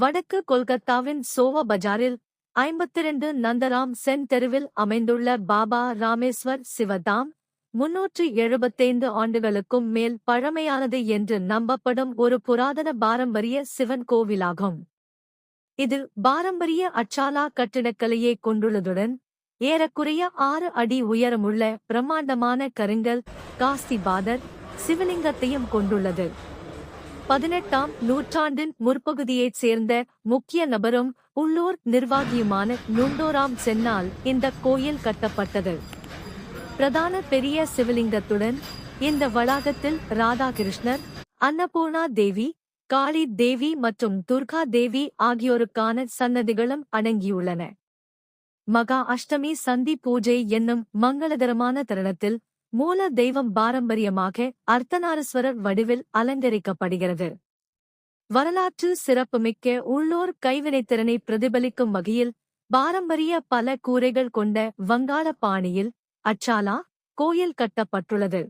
வடக்கு கொல்கத்தாவின் சோவா பஜாரில் 52 நந்தராம் சென் தெருவில் அமைந்துள்ள பாபா ராமேஸ்வர் சிவதாம் 375 ஆண்டுகளுக்கும் மேல் பழமையானது என்று நம்பப்படும் ஒரு புராதன பாரம்பரிய சிவன் கோவிலாகும். இது பாரம்பரிய அச்சாலா கட்டிடக்கலையை கொண்டுள்ளதுடன் ஏறக்குறைய 6 அடி உயரமுள்ள பிரம்மாண்டமான கருங்கல் காஸ்திபாதர் சிவலிங்கத்தையும் கொண்டுள்ளது. 18ஆம் நூற்றாண்டின் முற்பகுதியைச் சேர்ந்த முக்கிய நபரும் உள்ளூர் நிர்வாகியுமான நுண்டோராம் சென்னால் இந்த கோயில் கட்டப்பட்டது. பிரதான பெரிய சிவலிங்கத்துடன் இந்த வளாகத்தில் ராதாகிருஷ்ணர், அன்னபூர்ணா தேவி, காளி தேவி மற்றும் துர்கா தேவி ஆகியோருக்கான சன்னதிகளும் அடங்கியுள்ளன. மகா அஷ்டமி சந்தி பூஜை என்னும் மங்களகரமான தருணத்தில் மூல தெய்வம் பாரம்பரியமாக அர்த்தநாரீஸ்வரர் வடிவில் அலங்கரிக்கப்படுகிறது. வரலாற்று சிறப்புமிக்க உள்ளூர் கைவினைத்திறனை பிரதிபலிக்கும் வகையில் பாரம்பரிய பல கூரைகள் கொண்ட வங்காள பாணியில் அச்சாலா கோயில் கட்டப்பட்டுள்ளது.